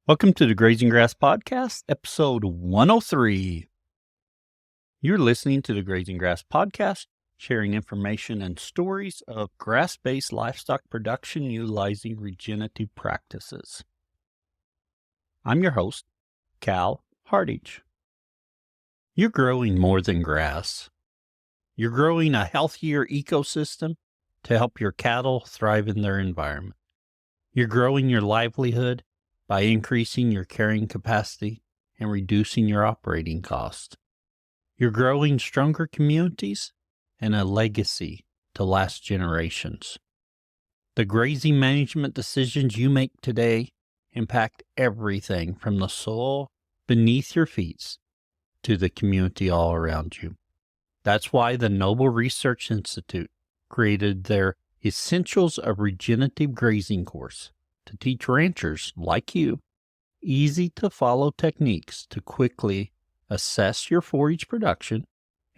Welcome to the Grazing Grass Podcast, episode 103. You're listening to the Grazing Grass Podcast, sharing information and stories of grass-based livestock production utilizing regenerative practices. I'm your host, Cal Hardage. You're growing more than grass. You're growing a healthier ecosystem to help your cattle thrive in their environment. You're growing your livelihood by increasing your carrying capacity and reducing your operating cost. You're growing stronger communities and a legacy to last generations. The grazing management decisions you make today impact everything from the soil beneath your feet to the community all around you. That's why the Noble Research Institute created their Essentials of Regenerative Grazing course to teach ranchers like you easy-to-follow techniques to quickly assess your forage production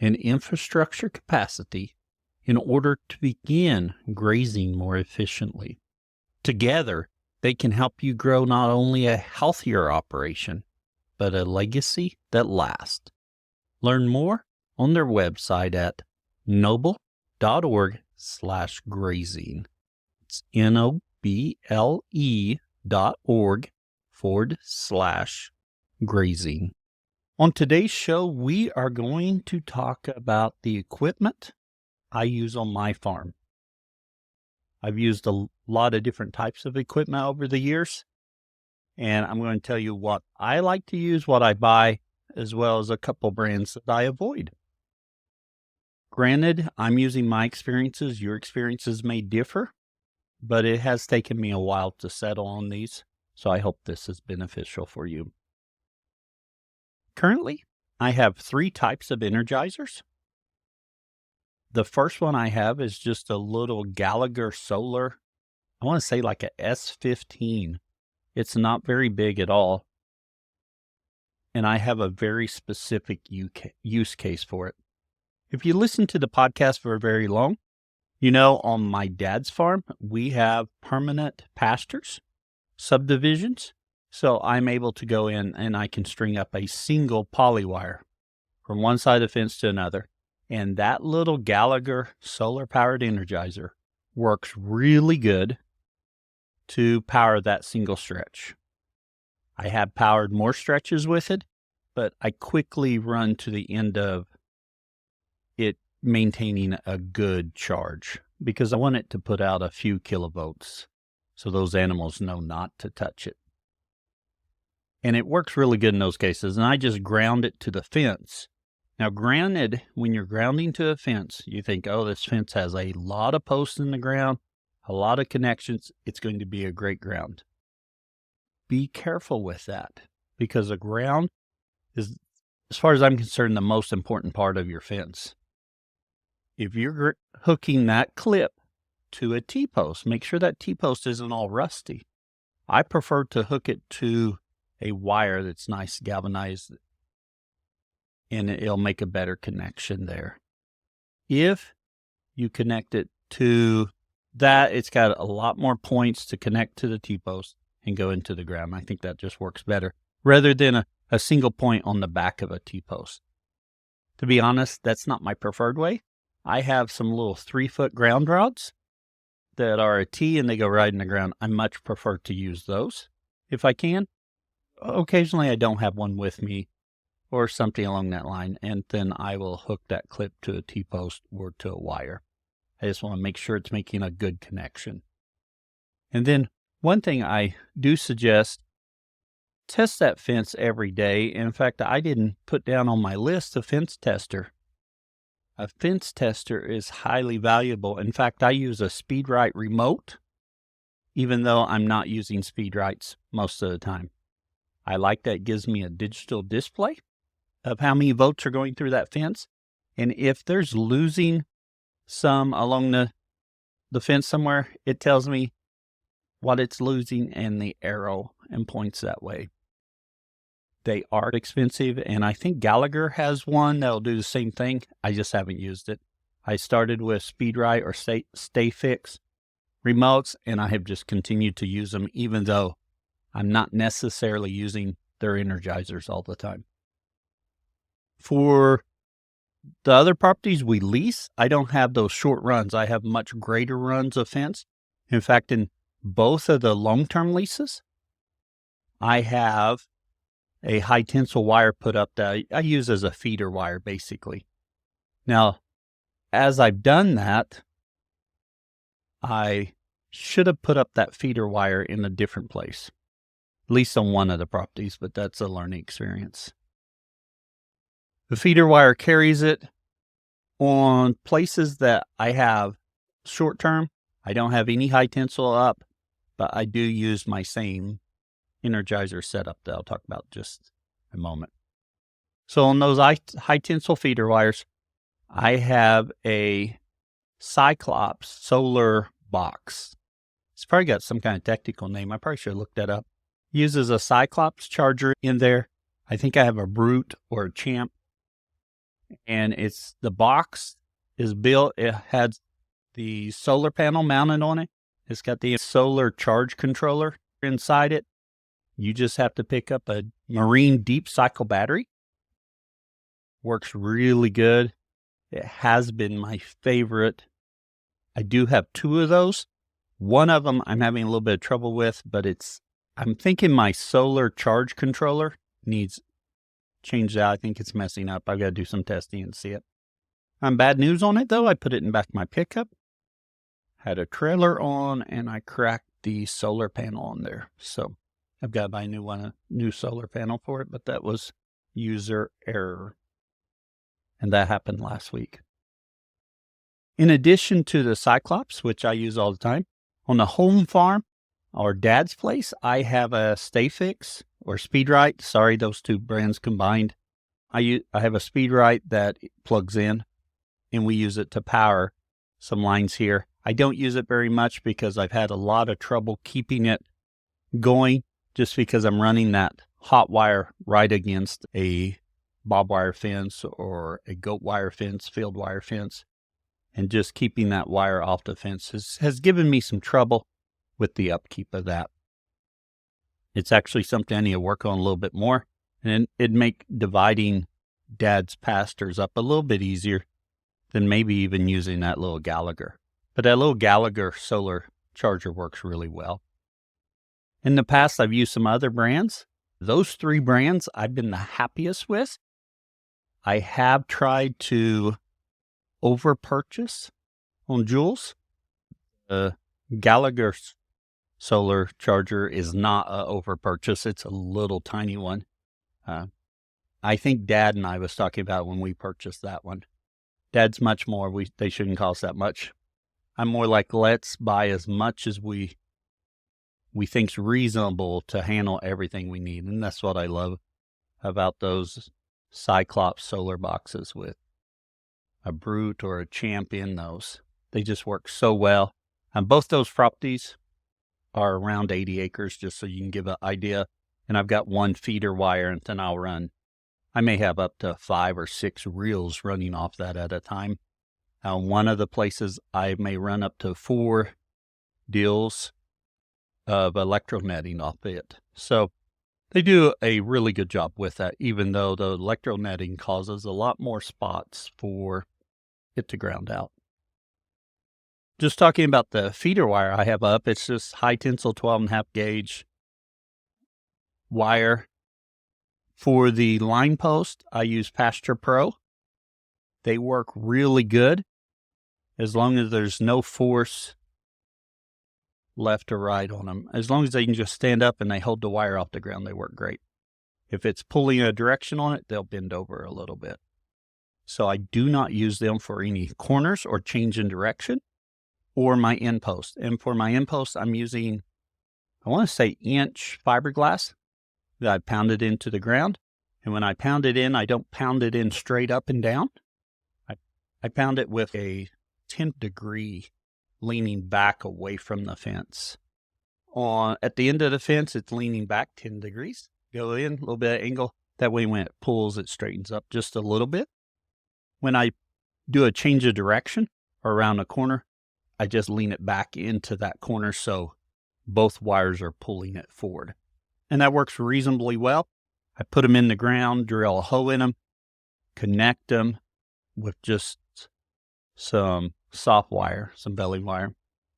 and infrastructure capacity in order to begin grazing more efficiently. Together, they can help you grow not only a healthier operation, but a legacy that lasts. Learn more on their website at noble.org/grazing. It's noble.org/grazing. On today's show, we are going to talk about the equipment I use on my farm. I've used a lot of different types of equipment over the years, and I'm going to tell you what I like to use, what I buy, as well as a couple brands that I avoid. Granted, I'm using my experiences. Your experiences may differ, but it has taken me a while to settle on these, so I hope this is beneficial for you. Currently, I have 3 types of energizers. The first one I have is just a little Gallagher solar, I want to say like a S15. It's not very big at all, and I have a very specific use case for it. If you listen to the podcast for very long, you know, on my dad's farm, we have permanent pastures, subdivisions, so I'm able to go in and I can string up a single polywire from one side of the fence to another, and that little Gallagher solar-powered energizer works really good to power that single stretch. I have powered more stretches with it, but I quickly run to the end of it maintaining a good charge because I want it to put out a few kilovolts so those animals know not to touch it. And it works really good in those cases, and I just ground it to the fence. Now, granted, when you're grounding to a fence, you think, oh, this fence has a lot of posts in the ground, a lot of connections, it's going to be a great ground. Be careful with that because a ground is, as far as I'm concerned, the most important part of your fence. If you're hooking that clip to a T-post, make sure that T-post isn't all rusty. I prefer to hook it to a wire that's nice galvanized, and it'll make a better connection there. If you connect it to that, it's got a lot more points to connect to the T-post and go into the ground. I think that just works better rather than a single point on the back of a T-post. To be honest, that's not my preferred way. I have some little 3-foot ground rods that are a T and they go right in the ground. I much prefer to use those if I can. Occasionally I don't have one with me or something along that line, and then I will hook that clip to a T-post or to a wire. I just want to make sure it's making a good connection. And then one thing I do suggest, test that fence every day. In fact, I didn't put down on my list a fence tester. A fence tester is highly valuable. In fact, I use a SpeedRite remote, even though I'm not using SpeedRites most of the time. I like that it gives me a digital display of how many volts are going through that fence. And if there's losing some along the fence somewhere, it tells me what it's losing and the arrow and points that way. They are expensive, and I think Gallagher has one that'll do the same thing. I just haven't used it. I started with SpeedRite or Stay Fix remotes, and I have just continued to use them, even though I'm not necessarily using their energizers all the time. For the other properties we lease, I don't have those short runs. I have much greater runs of fence. In fact, in both of the long-term leases, I have a high tensile wire put up that I use as a feeder wire, basically. Now, as I've done that, I should have put up that feeder wire in a different place, at least on one of the properties, but that's a learning experience. The feeder wire carries it on places that I have short term. I don't have any high tensile up, but I do use my same energizer setup that I'll talk about just a moment. So on those high tensile feeder wires, I have a Cyclops solar box. It's probably got some kind of technical name. I probably should have looked that up. Uses a Cyclops charger in there. I think I have a Brute or a Champ. And the box is built, it has the solar panel mounted on it. It's got the solar charge controller inside it. You just have to pick up a marine deep cycle battery. Works really good. It has been my favorite. I do have two of those. One of them I'm having a little bit of trouble with, but I'm thinking my solar charge controller needs changed out. I think it's messing up. I've got to do some testing and see it. Bad news on it though. I put it in back of my pickup, had a trailer on, and I cracked the solar panel on there. So I've got to buy a new solar panel for it, but that was user error. And that happened last week. In addition to the Cyclops, which I use all the time, on the home farm, our dad's place, I have a StayFix or SpeedRite. Sorry, those two brands combined. I have a SpeedRite that plugs in, and we use it to power some lines here. I don't use it very much because I've had a lot of trouble keeping it going just because I'm running that hot wire right against a bob wire fence or a goat wire fence, field wire fence. And just keeping that wire off the fence has given me some trouble with the upkeep of that. It's actually something I need to work on a little bit more. And it'd make dividing dad's pastures up a little bit easier than maybe even using that little Gallagher. But that little Gallagher solar charger works really well. In the past, I've used some other brands. Those three brands I've been the happiest with. I have tried to over-purchase on Jules. The Gallagher solar charger is not an over-purchase. It's a little tiny one. I think Dad and I was talking about when we purchased that one. Dad's much more. They shouldn't cost that much. I'm more like, let's buy as much as we think's reasonable to handle everything we need. And that's what I love about those Cyclops solar boxes with a Brute or a Champ in those. They just work so well. And both those properties are around 80 acres, just so you can give an idea. And I've got one feeder wire, and then I may have up to 5 or 6 reels running off that at a time. One of the places I may run up to 4 deals of electronetting off it. So they do a really good job with that, even though the electronetting causes a lot more spots for it to ground out. Just talking about the feeder wire I have up, it's just high tensile 12.5 gauge wire. For the line post, I use Pasture Pro. They work really good as long as there's no force left or right on them. As long as they can just stand up and they hold the wire off the ground, they work great. If it's pulling a direction on it, they'll bend over a little bit. So I do not use them for any corners or change in direction or my end post. And for my end post, I'm using, I want to say inch fiberglass that I pounded into the ground. And when I pound it in, I don't pound it in straight up and down. I pound it with a 10-degree leaning back away from the fence. At the end of the fence, it's leaning back 10 degrees. Go in, a little bit of angle. That way when it pulls, it straightens up just a little bit. When I do a change of direction or around a corner, I just lean it back into that corner so both wires are pulling it forward. and that works reasonably well. I put them in the ground, drill a hole in them, connect them with just some soft wire, some belly wire.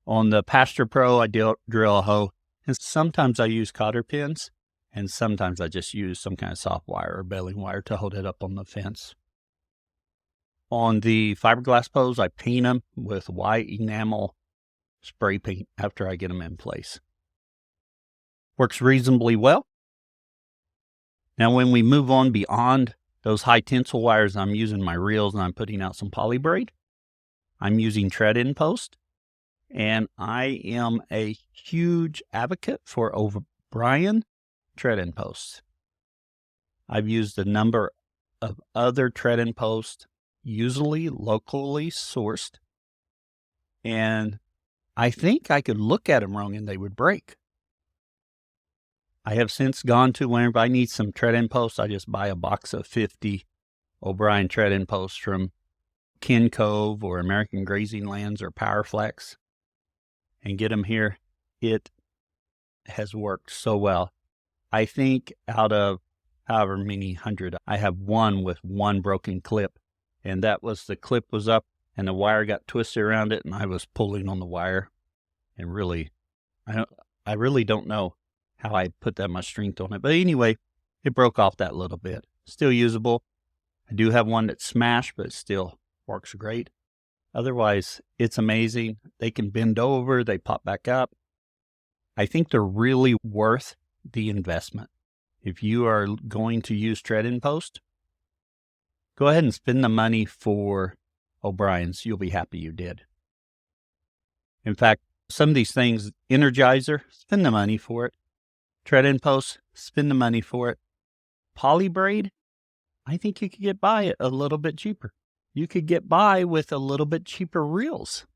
On the Pasture Pro, I drill a hole, and sometimes I use cotter pins, and sometimes I just use some kind of soft wire or belly wire to hold it up on the fence. On the fiberglass poles, I paint them with white enamel spray paint after I get them in place. Works reasonably well. Now, when we move on beyond those high tensile wires, I'm using my reels and I'm putting out some poly braid. I'm using tread-in post, and I am a huge advocate for O'Brien tread-in posts. I've used a number of other tread-in posts, usually locally sourced, and I think I could look at them wrong and they would break. I have since gone to whenever I need some tread-in posts, I just buy a box of 50 O'Brien tread-in posts from Ken Cove or American Grazing Lands or Powerflex and get them here. It has worked so well. I think out of however many hundred, I have one with one broken clip, and that was the clip was up and the wire got twisted around it and I was pulling on the wire, and really, I really don't know how I put that much strength on it. But anyway, it broke off that little bit. Still usable. I do have one that's smashed, but it still works great. Otherwise, it's amazing. They can bend over, they pop back up. I think they're really worth the investment. If you are going to use tread-in post, go ahead and spend the money for O'Brien's. You'll be happy you did. In fact, some of these things, Energizer, spend the money for it. Tread-in post, spend the money for it. Poly braid, I think you could get by it a little bit cheaper. You could get by with a little bit cheaper reels.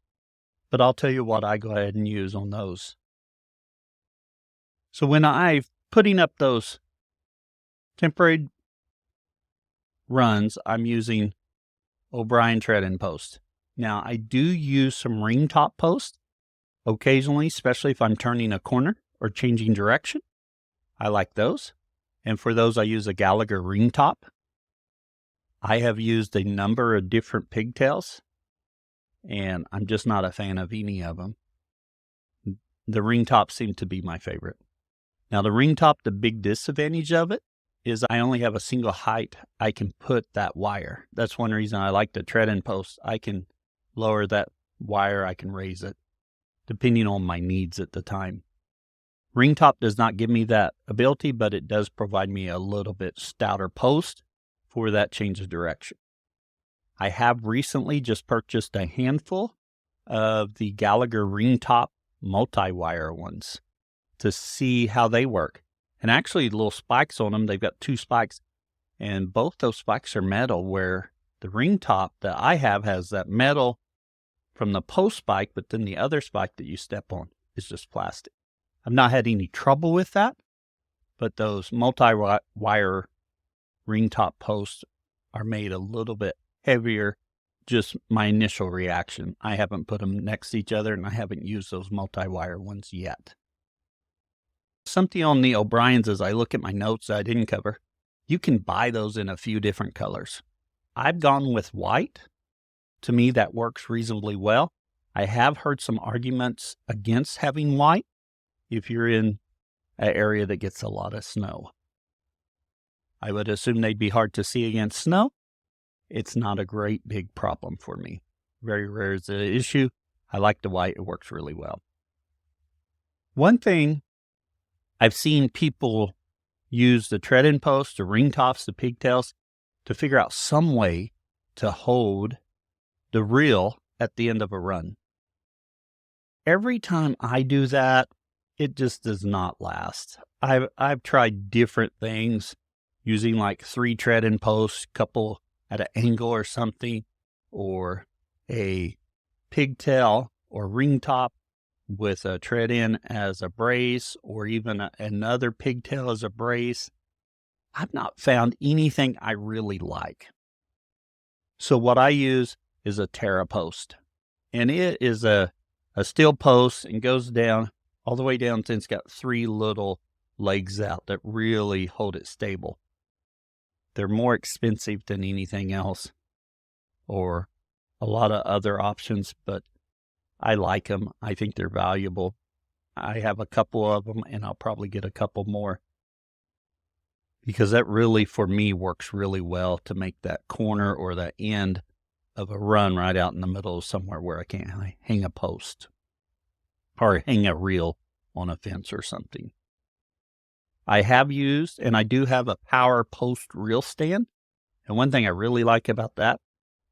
But I'll tell you what I go ahead and use on those. So when I'm putting up those temporary runs, I'm using O'Brien tread-in post. Now, I do use some ring top post occasionally, especially if I'm turning a corner or changing direction. I like those. And for those, I use a Gallagher ring top. I have used a number of different pigtails, and I'm just not a fan of any of them. The ring top seemed to be my favorite. Now, the ring top, the big disadvantage of it is I only have a single height I can put that wire. That's one reason I like the tread-in post. I can lower that wire, I can raise it, depending on my needs at the time. Ring top does not give me that ability, but it does provide me a little bit stouter post for that change of direction. I have recently just purchased a handful of the Gallagher ring top multi-wire ones to see how they work. And actually, little spikes on them, they've got 2 spikes, and both those spikes are metal, where the ring top that I have has that metal from the post spike, but then the other spike that you step on is just plastic. I've not had any trouble with that, but those multi-wire ring top posts are made a little bit heavier. Just my initial reaction. I haven't put them next to each other, and I haven't used those multi-wire ones yet. Something on the O'Brien's as I look at my notes that I didn't cover, you can buy those in a few different colors. I've gone with white. To me, that works reasonably well. I have heard some arguments against having white if you're in an area that gets a lot of snow. I would assume they'd be hard to see against snow. It's not a great big problem for me. Very rare is the issue. I like the white. It works really well. One thing I've seen people use the tread-in posts, the ring tops, the pigtails to figure out some way to hold the reel at the end of a run. Every time I do that, it just does not last. I've tried different things using like 3 tread-in posts, couple at an angle or something, or a pigtail or ring top with a tread-in as a brace, or even another pigtail as a brace. I've not found anything I really like. So what I use is a Terra post, and it is a steel post and goes down all the way down, since it's got 3 little legs out that really hold it stable. They're more expensive than anything else or a lot of other options, but I like them. I think they're valuable. I have a couple of them, and I'll probably get a couple more because that really, for me, works really well to make that corner or the end of a run right out in the middle of somewhere where I can't hang a post or hang a reel on a fence or something. I have used, and I do have a power post reel stand. And one thing I really like about that,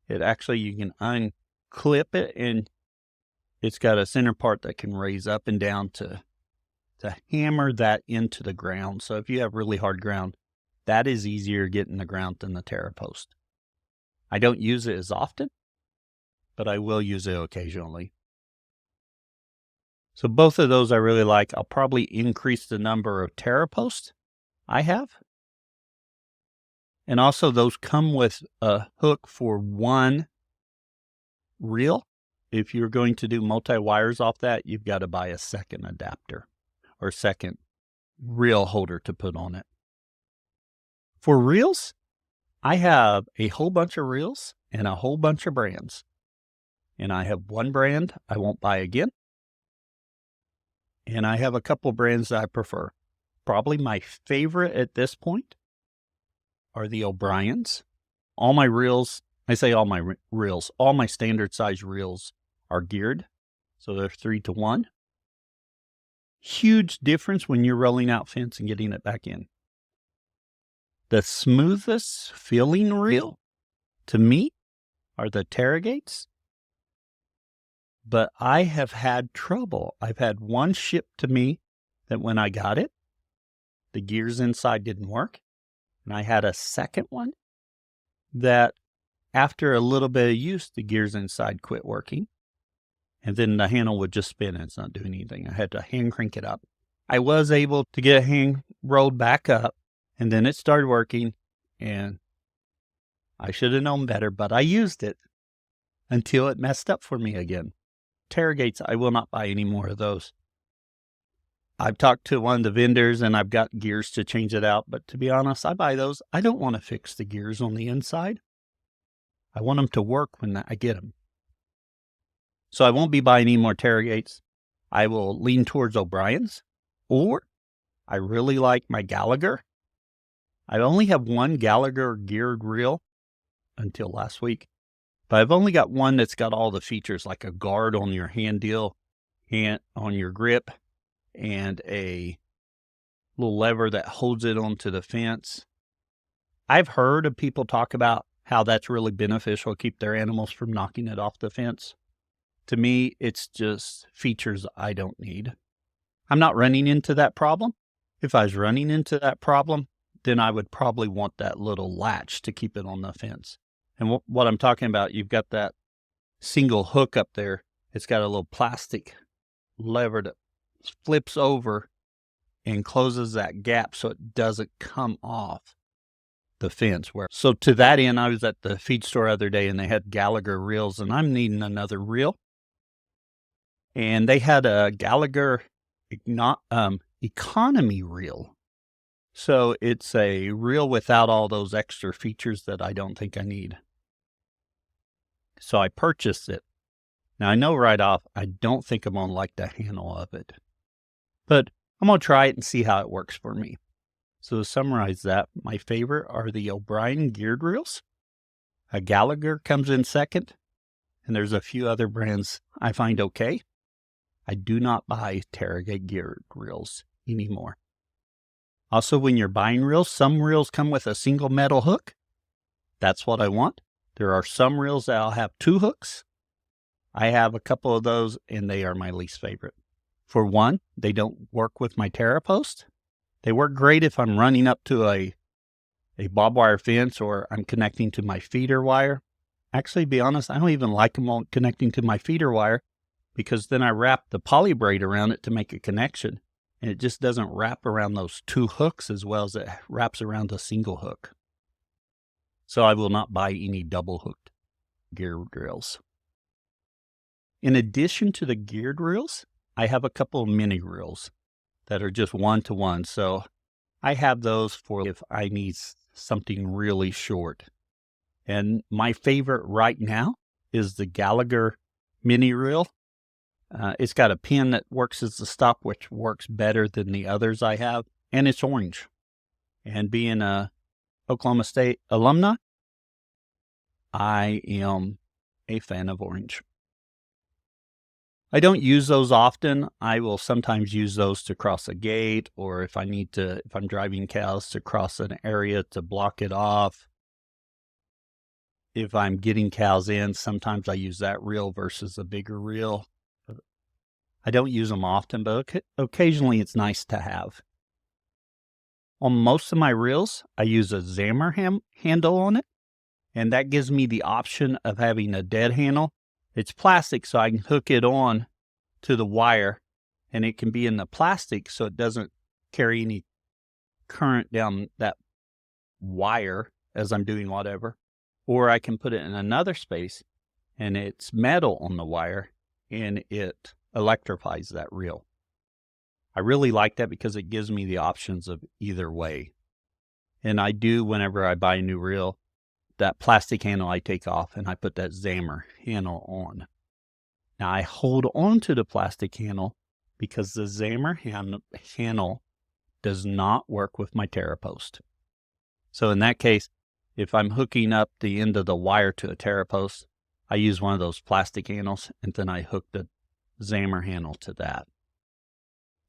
it actually, you can unclip it and it's got a center part that can raise up and down to hammer that into the ground. So if you have really hard ground, that is easier to get in the ground than the Terra post. I don't use it as often, but I will use it occasionally. So both of those I really like. I'll probably increase the number of Terra posts I have. And also those come with a hook for one reel. If you're going to do multi-wires off that, you've got to buy a second adapter or second reel holder to put on it. For reels, I have a whole bunch of reels and a whole bunch of brands. And I have one brand I won't buy again. And I have a couple brands that I prefer. Probably my favorite at this point are the O'Briens. All my reels, I say all my reels, all my standard size reels are geared. So they're 3-to-1. Huge difference when you're rolling out fence and getting it back in. The smoothest feeling reel to me are the Tarragates. But I have had trouble. I've had one shipped to me that when I got it, the gears inside didn't work. And I had a second one that after a little bit of use, the gears inside quit working. And then the handle would just spin and it's not doing anything. I had to hand crank it up. I was able to get a hand rolled back up and then it started working. And I should have known better, but I used it until it messed up for me again. Tarragates, I will not buy any more of those. I've talked to one of the vendors and I've got gears to change it out. But to be honest, I buy those. I don't want to fix the gears on the inside. I want them to work when I get them. So I won't be buying any more Tarragates. I will lean towards O'Brien's, or I really like my Gallagher. I only have one Gallagher geared reel until last week, but I've only got one that's got all the features like a guard on your hand deal, hand on your grip, and a little lever that holds it onto the fence. I've heard of people talk about how that's really beneficial, keep their animals from knocking it off the fence. To me, it's just features I don't need. I'm not running into that problem. If I was running into that problem, then I would probably want that little latch to keep it on the fence. And what I'm talking about, you've got that single hook up there. It's got a little plastic lever that flips over and closes that gap so it doesn't come off the fence. So to that end, I was at the feed store the other day and they had Gallagher reels and I'm needing another reel. And they had a Gallagher economy reel. So it's a reel without all those extra features that I don't think I need. So I purchased it. Now I know right off, I don't think I'm going to like the handle of it. But I'm going to try it and see how it works for me. So to summarize that, my favorite are the O'Brien geared reels. A Gallagher comes in second. And there's a few other brands I find okay. I do not buy Tarragate geared reels anymore. Also, when you're buying reels, some reels come with a single metal hook. That's what I want. There are some reels that I'll have 2 hooks. I have a couple of those, and they are my least favorite. For one, they don't work with my Terra post. They work great if I'm running up to a barbed wire fence or I'm connecting to my feeder wire. Actually, to be honest, I don't even like them connecting to my feeder wire because then I wrap the poly braid around it to make a connection. And it just doesn't wrap around those 2 hooks as well as it wraps around a single hook. So I will not buy any double hooked geared reels. In addition to the geared reels, I have a couple of mini reels that are just 1-to-1. So I have those for if I need something really short. And my favorite right now is the Gallagher mini reel. It's got a pin that works as the stop, which works better than the others I have, and it's orange. And being a Oklahoma State alumni, I am a fan of orange. I don't use those often. I will sometimes use those to cross a gate, or if I'm driving cows to cross an area to block it off. If I'm getting cows in, sometimes I use that reel versus a bigger reel. I don't use them often, but occasionally it's nice to have. On most of my reels, I use a Zammer handle on it, and that gives me the option of having a dead handle. It's plastic, so I can hook it on to the wire, and it can be in the plastic so it doesn't carry any current down that wire as I'm doing whatever. Or I can put it in another space, and it's metal on the wire, and it electrifies that reel. I really like that because it gives me the options of either way. And I do, whenever I buy a new reel, that plastic handle I take off and I put that Zammer handle on. Now I hold on to the plastic handle because the Zammer handle does not work with my TerraPost. So in that case, if I'm hooking up the end of the wire to a TerraPost, I use one of those plastic handles, and then I hook the Zammer handle to that.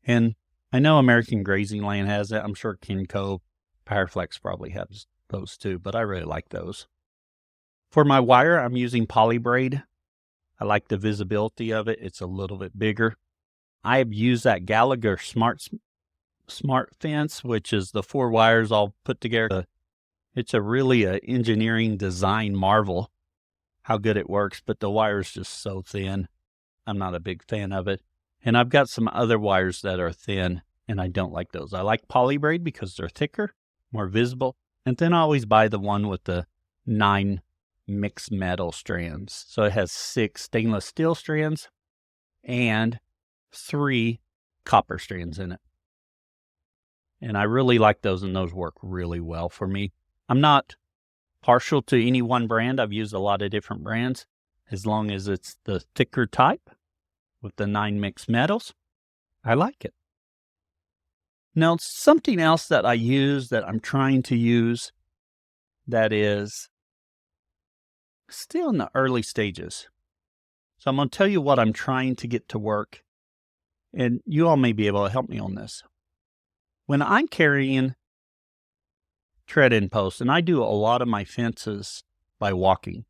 And I know American Grazing Land has it. I'm sure Kinco, Powerflex probably has those too, but I really like those. For my wire, I'm using polybraid. I like the visibility of it. It's a little bit bigger. I have used that Gallagher Smart Fence, which is the 4 wires all put together. It's really an engineering design marvel how good it works, but the wire is just so thin. I'm not a big fan of it. And I've got some other wires that are thin, and I don't like those. I like polybraid because they're thicker, more visible. And then I always buy the one with the 9 mixed metal strands. So it has 6 stainless steel strands and 3 copper strands in it. And I really like those, and those work really well for me. I'm not partial to any one brand. I've used a lot of different brands. As long as it's the thicker type with the 9 mixed metals, I like it. Now, something else that I use, that I'm trying to use, that is still in the early stages. So I'm going to tell you what I'm trying to get to work, and you all may be able to help me on this. When I'm carrying tread-in posts, and I do a lot of my fences by walking,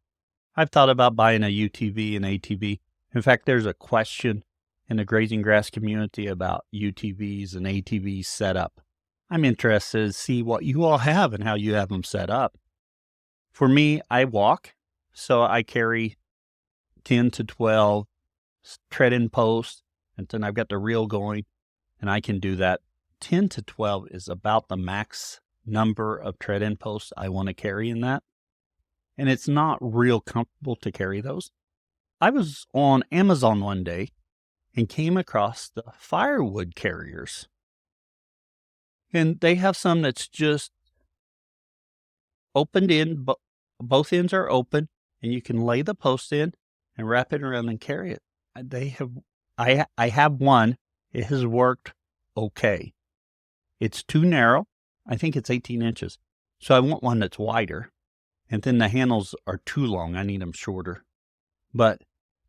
I've thought about buying a UTV and ATV. In fact, there's a question in the grazing grass community about UTVs and ATVs set up. I'm interested to see what you all have and how you have them set up. For me, I walk, so I carry 10 to 12 tread-in posts, and then I've got the reel going, and I can do that. 10 to 12 is about the max number of tread-in posts I want to carry in that. And it's not real comfortable to carry those. I was on Amazon one day and came across the firewood carriers. And they have some that's just opened in, both ends are open, and you can lay the post in and wrap it around and carry it. I have one. It has worked okay. It's too narrow. I think it's 18 inches. So I want one that's wider. And then the handles are too long. I need them shorter. But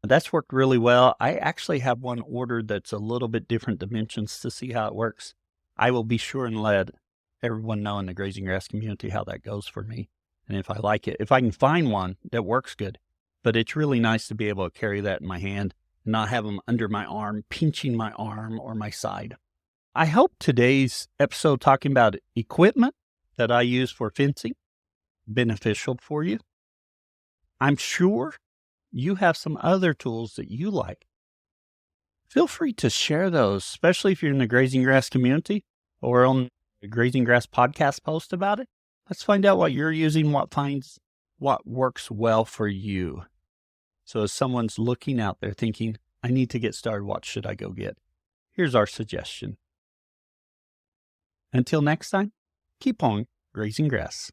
that's worked really well. I actually have one ordered that's a little bit different dimensions to see how it works. I will be sure and let everyone know in the grazing grass community how that goes for me, and if I like it. If I can find one that works good. But it's really nice to be able to carry that in my hand and not have them under my arm, pinching my arm or my side. I hope today's episode talking about equipment that I use for fencing beneficial for you. I'm sure you have some other tools that you like. Feel free to share those, especially if you're in the grazing grass community or on the Grazing Grass podcast post about it. Let's find out what you're using, what works well for you. So as someone's looking out there thinking, I need to get started, what should I go get? Here's our suggestion. Until next time, keep on grazing grass.